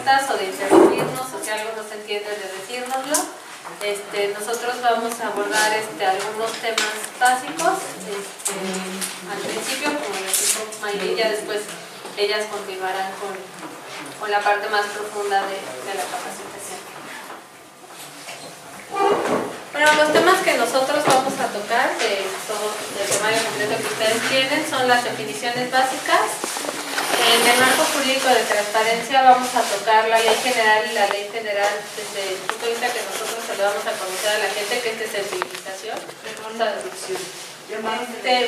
preguntas o de interrumpirnos, o si algo no se entiende, de decírnoslo. Nosotros vamos a abordar algunos temas básicos al principio, como les dijo Mayri, ya después ellas continuarán con la parte más profunda de la capacitación. Bueno, los temas que nosotros vamos a tocar de todo el temario completo que ustedes tienen son las definiciones básicas. En el marco jurídico de transparencia vamos a tocar la ley general y la ley federal desde el punto de vista que nosotros se lo vamos a conocer a la gente, que es de sensibilización.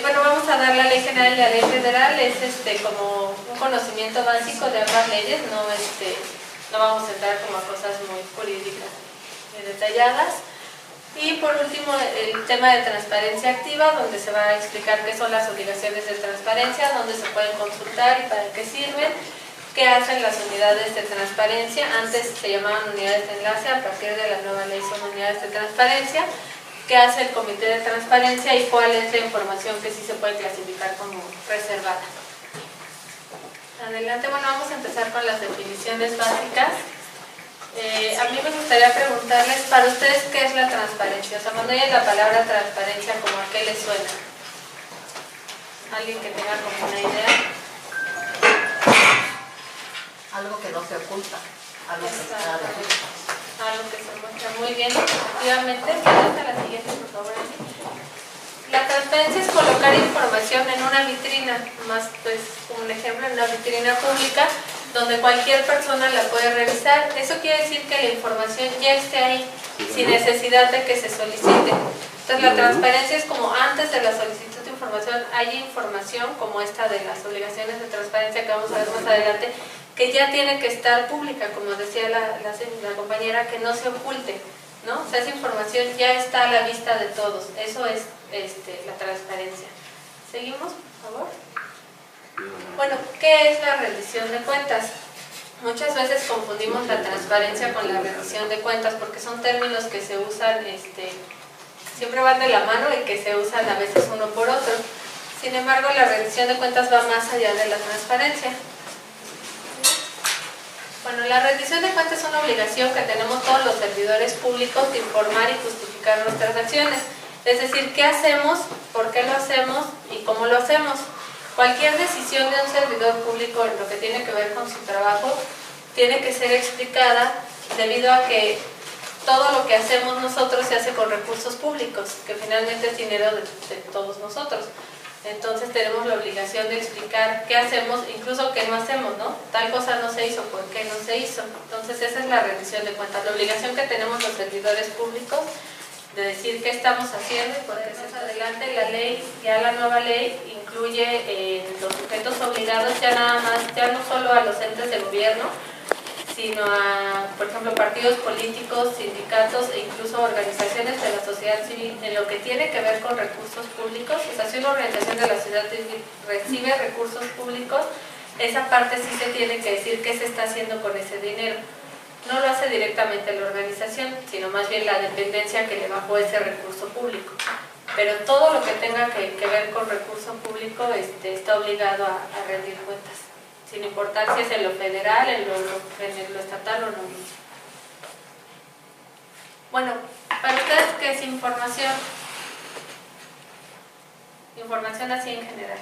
Bueno, vamos a dar la ley general y la ley federal, es como un conocimiento básico de ambas leyes, no vamos a entrar como a cosas muy jurídicas y detalladas. Y por último, el tema de transparencia activa, donde se va a explicar qué son las obligaciones de transparencia, dónde se pueden consultar y para qué sirven, qué hacen las unidades de transparencia. Antes se llamaban unidades de enlace, a partir de la nueva ley son unidades de transparencia. Qué hace el comité de transparencia y cuál es la información que sí se puede clasificar como reservada. Adelante, bueno, vamos a empezar con las definiciones básicas. A mí me gustaría preguntarles, para ustedes, ¿qué es la transparencia? O sea, cuando oyen la palabra transparencia, ¿cómo a qué les suena? ¿Alguien que tenga como una idea? Algo que no se oculta, algo que está a la vista. Algo que se muestra muy bien, efectivamente. Vamos a la siguiente, por favor. La transparencia es colocar información en una vitrina, más pues como un ejemplo, en una vitrina pública, donde cualquier persona la puede revisar. Eso quiere decir que la información ya esté ahí, sin necesidad de que se solicite. Entonces la transparencia es como antes de la solicitud de información, hay información como esta de las obligaciones de transparencia que vamos a ver más adelante, que ya tiene que estar pública, como decía la compañera, que no se oculte, ¿no? O sea, esa información ya está a la vista de todos. Eso es la transparencia. ¿Seguimos, por favor? Bueno, ¿qué es la rendición de cuentas? Muchas veces confundimos la transparencia con la rendición de cuentas porque son términos que se usan, siempre van de la mano y que se usan a veces uno por otro. Sin embargo, la rendición de cuentas va más allá de la transparencia. Bueno, la rendición de cuentas es una obligación que tenemos todos los servidores públicos de informar y justificar nuestras acciones. Es decir, qué hacemos, por qué lo hacemos y cómo lo hacemos. Cualquier decisión de un servidor público en lo que tiene que ver con su trabajo tiene que ser explicada debido a que todo lo que hacemos nosotros se hace con recursos públicos, que finalmente es dinero de todos nosotros. Entonces tenemos la obligación de explicar qué hacemos, incluso qué no hacemos, ¿no? Tal cosa no se hizo, ¿por qué no se hizo? Entonces esa es la rendición de cuentas, la obligación que tenemos los servidores públicos de decir qué estamos haciendo, porque más adelante la ley, ya la nueva ley, incluye los sujetos obligados ya nada más, ya no solo a los entes de gobierno, sino a, por ejemplo, partidos políticos, sindicatos e incluso organizaciones de la sociedad civil en lo que tiene que ver con recursos públicos. O sea, si una organización de la sociedad civil recibe recursos públicos, esa parte sí se tiene que decir qué se está haciendo con ese dinero. No lo hace directamente la organización, sino más bien la dependencia que le bajó ese recurso público. Pero todo lo que tenga que ver con recurso público está obligado a rendir cuentas, sin importar si es en lo federal, en lo estatal o no. Bueno, para ustedes, ¿qué es información? Información así en general.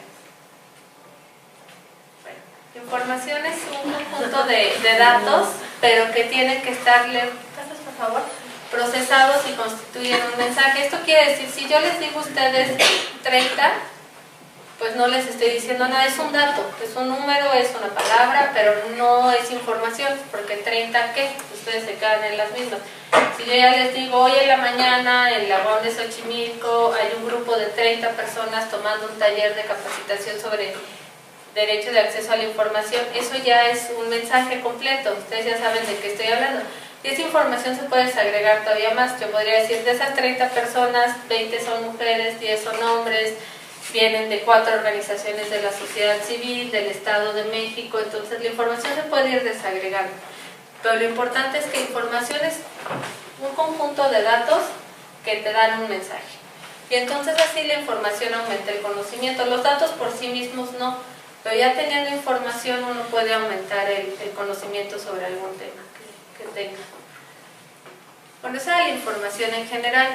Bueno, información es un conjunto de datos, pero que tienen que estar, ¿pasas por favor?, procesados y constituyen un mensaje. Esto quiere decir, si yo les digo a ustedes 30, pues no les estoy diciendo nada, es un dato, es un número, es una palabra, pero no es información, porque 30, ¿qué? Ustedes se quedan en las mismas. Si yo ya les digo, hoy en la mañana en la UAM de Xochimilco hay un grupo de 30 personas tomando un taller de capacitación sobre derecho de acceso a la información, eso ya es un mensaje completo, ustedes ya saben de qué estoy hablando. Y esa información se puede desagregar todavía más. Yo podría decir, de esas 30 personas, 20 son mujeres, 10 son hombres, vienen de 4 organizaciones de la sociedad civil, del Estado de México, entonces la información se puede ir desagregando. Pero lo importante es que información es un conjunto de datos que te dan un mensaje. Y entonces así la información aumenta el conocimiento. Los datos por sí mismos no. Pero ya teniendo información uno puede aumentar el conocimiento sobre algún tema que tenga. Bueno, esa es la información en general.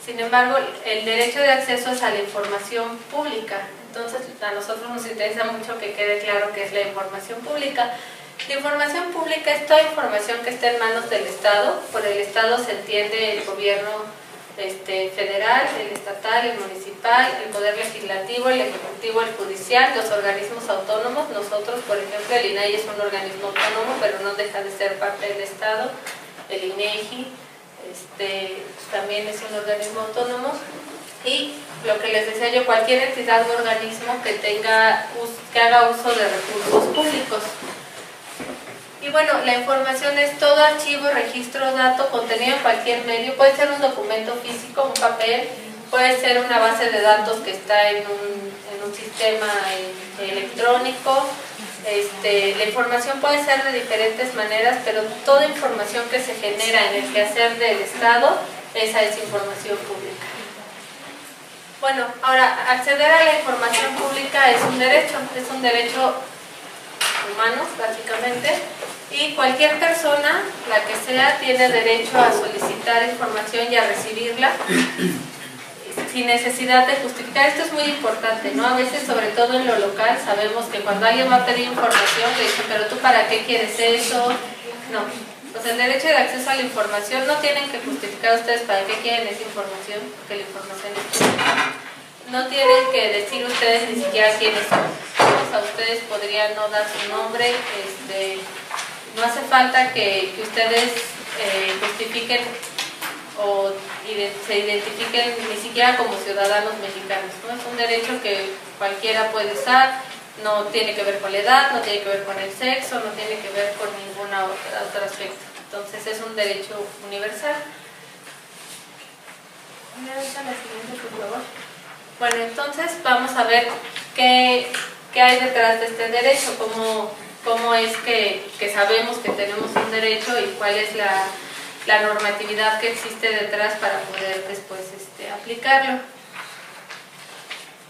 Sin embargo, el derecho de acceso es a la información pública. Entonces, a nosotros nos interesa mucho que quede claro qué es la información pública. La información pública es toda información que está en manos del Estado. Por el Estado se entiende el gobierno federal, el estatal, el municipal, el poder legislativo, el ejecutivo, el judicial, los organismos autónomos. Nosotros, por ejemplo, el INAI es un organismo autónomo, pero no deja de ser parte del Estado. El INEGI también es un organismo autónomo. Y lo que les decía yo, cualquier entidad o organismo que haga uso de recursos públicos. Y bueno, la información es todo archivo, registro, dato, contenido en cualquier medio. Puede ser un documento físico, un papel, puede ser una base de datos que está en un sistema electrónico. La información puede ser de diferentes maneras, pero toda información que se genera en el quehacer del Estado, esa es información pública. Bueno, ahora, acceder a la información pública es un derecho humano, básicamente, y cualquier persona, la que sea, tiene derecho a solicitar información y a recibirla sin necesidad de justificar. Esto es muy importante, ¿no? A veces, sobre todo en lo local, sabemos que cuando alguien va a pedir información, le dicen, pero ¿tú para qué quieres eso? No. Pues el derecho de acceso a la información no tienen que justificar ustedes para qué quieren esa información, porque la información es pública. No tienen que decir ustedes ni siquiera quiénes son. A ustedes podrían no dar su nombre, no hace falta que ustedes justifiquen o se identifiquen ni siquiera como ciudadanos mexicanos, ¿no? Es un derecho que cualquiera puede usar, no tiene que ver con la edad, no tiene que ver con el sexo, no tiene que ver con ningún otro aspecto. Entonces es un derecho universal. ¿Me das la siguiente, por favor? Bueno, entonces vamos a ver qué hay detrás de este derecho, cómo es que sabemos que tenemos un derecho y cuál es la normatividad que existe detrás para poder después aplicarlo.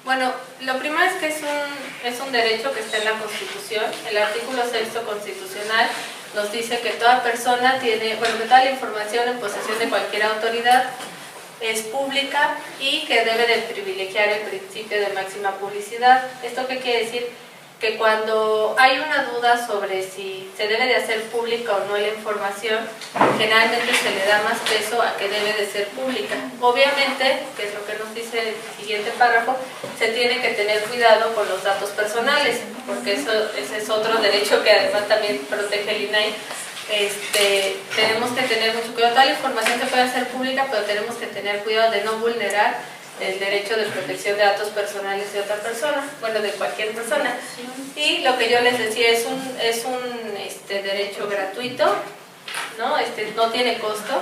Bueno, lo primero es que es un derecho que está en la Constitución. El artículo 6º constitucional nos dice que toda persona tiene, que toda la información en posesión de cualquier autoridad es pública y que debe de privilegiar el principio de máxima publicidad. ¿Esto qué quiere decir? Que cuando hay una duda sobre si se debe de hacer pública o no la información, generalmente se le da más peso a que debe de ser pública. Obviamente, que es lo que nos dice el siguiente párrafo, se tiene que tener cuidado con los datos personales, porque ese es otro derecho que además también protege el INAI. Tenemos que tener mucho cuidado. Toda la información se puede hacer pública, pero tenemos que tener cuidado de no vulnerar el derecho de protección de datos personales de otra persona, de cualquier persona. Y lo que yo les decía es un derecho gratuito, ¿no? No tiene costo.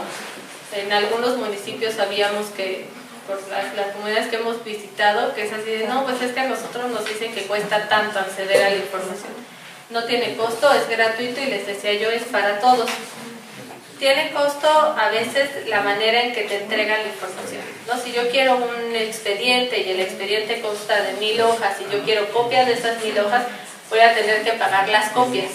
En algunos municipios sabíamos que, por las comunidades que hemos visitado, que es así de, no, pues es que a nosotros nos dicen que cuesta tanto acceder a la información. No tiene costo, es gratuito y les decía yo, es para todos. Tiene costo a veces la manera en que te entregan la información, ¿no? Si yo quiero un expediente y el expediente consta de 1000 hojas y yo quiero copias de esas 1000 hojas, voy a tener que pagar las copias,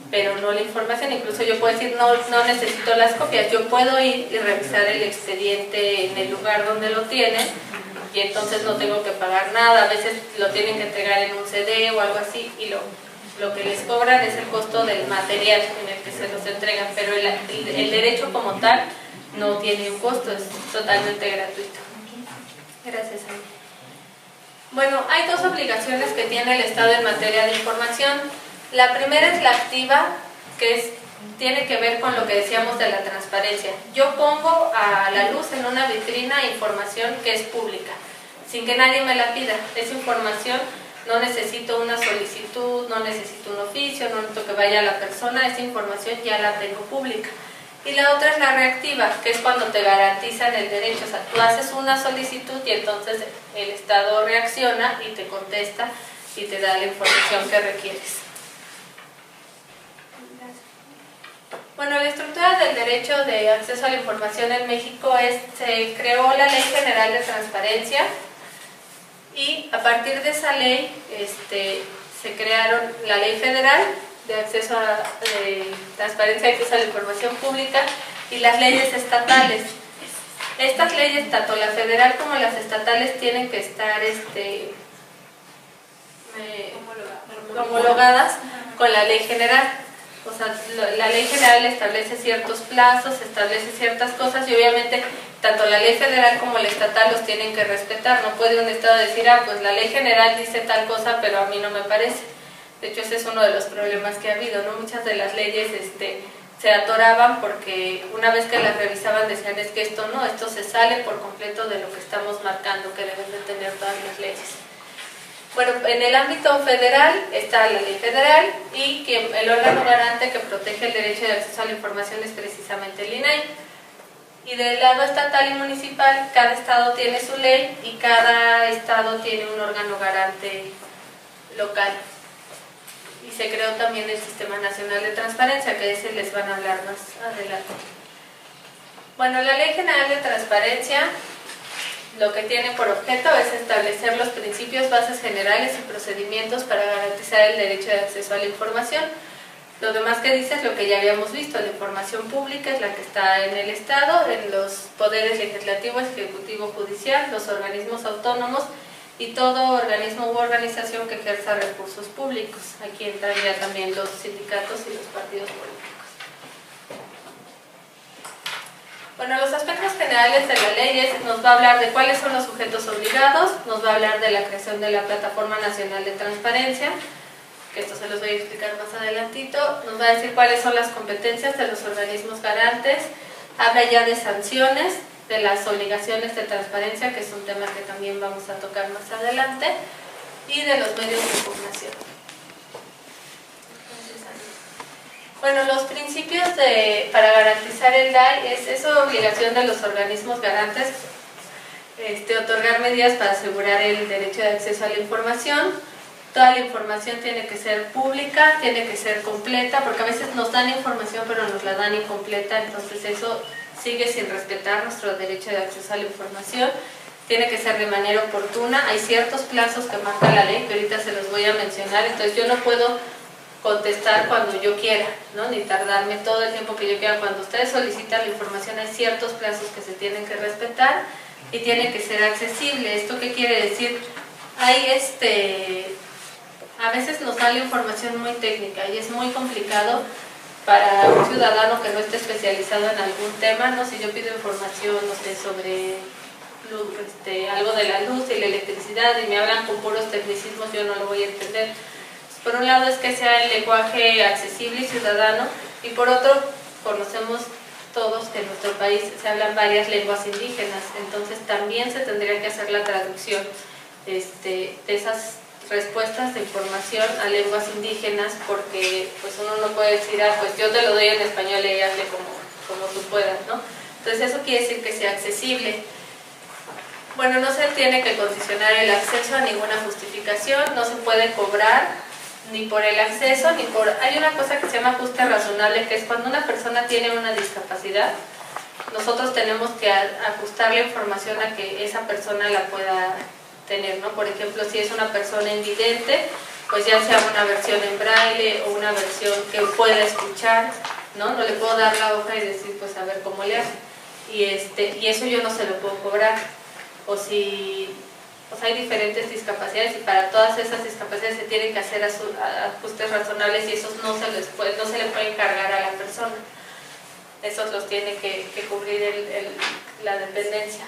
pero no la información. Incluso yo puedo decir, no necesito las copias, yo puedo ir y revisar el expediente en el lugar donde lo tienen y entonces no tengo que pagar nada. A veces lo tienen que entregar en un CD o algo así y lo que les cobran es el costo del material en el que se los entregan, pero el derecho como tal no tiene un costo, es totalmente gratuito. Gracias, Ana. Bueno, hay dos obligaciones que tiene el Estado en materia de información. La primera es la activa, que tiene que ver con lo que decíamos de la transparencia. Yo pongo a la luz en una vitrina información que es pública, sin que nadie me la pida. Esa información no necesito una solicitud, no necesito un oficio, no necesito que vaya la persona, esa información ya la tengo pública. Y la otra es la reactiva, que es cuando te garantizan el derecho. O sea, tú haces una solicitud y entonces el Estado reacciona y te contesta y te da la información que requieres. Bueno, la estructura del derecho de acceso a la información en México se creó la Ley General de Transparencia. Y a partir de esa ley se crearon la Ley Federal de Acceso a Transparencia y Acceso a la Información Pública y las leyes estatales. Estas leyes, tanto la federal como las estatales, tienen que estar homologadas con la ley general. O sea, la ley general establece ciertos plazos, establece ciertas cosas y obviamente tanto la ley federal como la estatal los tienen que respetar. No puede un estado decir, pues la ley general dice tal cosa, pero a mí no me parece. De hecho, ese es uno de los problemas que ha habido, ¿no? Muchas de las leyes se atoraban porque una vez que las revisaban decían, es que esto no, esto se sale por completo de lo que estamos marcando que deben de tener todas las leyes. Bueno, en el ámbito federal está la ley federal y que el órgano garante que protege el derecho de acceso a la información es precisamente el INAI. Y del lado estatal y municipal, cada estado tiene su ley y cada estado tiene un órgano garante local. Y se creó también el Sistema Nacional de Transparencia, que de ese les van a hablar más adelante. Bueno, la Ley General de Transparencia lo que tiene por objeto es establecer los principios, bases generales y procedimientos para garantizar el derecho de acceso a la información. Lo demás que dice es lo que ya habíamos visto, la información pública es la que está en el Estado, en los poderes legislativo, ejecutivo, judicial, los organismos autónomos y todo organismo u organización que ejerza recursos públicos. Aquí entran ya también los sindicatos y los partidos políticos. Bueno, los aspectos generales de la ley nos va a hablar de cuáles son los sujetos obligados, nos va a hablar de la creación de la Plataforma Nacional de Transparencia, que esto se los voy a explicar más adelantito, nos va a decir cuáles son las competencias de los organismos garantes, habla ya de sanciones, de las obligaciones de transparencia, que es un tema que también vamos a tocar más adelante, y de los medios de impugnación. Bueno, los principios para garantizar el DAI es obligación de los organismos garantes otorgar medidas para asegurar el derecho de acceso a la información. Toda la información tiene que ser pública, tiene que ser completa, porque a veces nos dan información pero nos la dan incompleta, entonces eso sigue sin respetar nuestro derecho de acceso a la información. Tiene que ser de manera oportuna, hay ciertos plazos que marca la ley, que ahorita se los voy a mencionar, entonces yo no puedo contestar cuando yo quiera, ¿no? Ni tardarme todo el tiempo que yo quiera. Cuando ustedes solicitan la información hay ciertos plazos que se tienen que respetar y tiene que ser accesible. ¿Esto qué quiere decir? Hay a veces nos da la información muy técnica y es muy complicado para un ciudadano que no esté especializado en algún tema, ¿no? Si yo pido información, no sé, sobre algo de la luz y la electricidad y me hablan con puros tecnicismos, yo no lo voy a entender. Por un lado es que sea el lenguaje accesible y ciudadano, y por otro conocemos todos que en nuestro país se hablan varias lenguas indígenas, entonces también se tendría que hacer la traducción de esas respuestas de información a lenguas indígenas, porque pues uno no puede decir, pues yo te lo doy en español y hazle como tú puedas, ¿no? Entonces eso quiere decir que sea accesible. Bueno, no se tiene que condicionar el acceso a ninguna justificación, no se puede cobrar ni por el acceso, ni por... Hay una cosa que se llama ajuste razonable, que es cuando una persona tiene una discapacidad, nosotros tenemos que ajustar la información a que esa persona la pueda tener, ¿no? Por ejemplo, si es una persona invidente, pues ya sea una versión en braille o una versión que pueda escuchar, ¿no? No le puedo dar la hoja y decir, pues a ver cómo le hace. Y eso yo no se lo puedo cobrar. O si... Pues hay diferentes discapacidades y para todas esas discapacidades se tienen que hacer ajustes razonables y esos no se le puede encargar a la persona. Esos los tiene que cubrir la dependencia.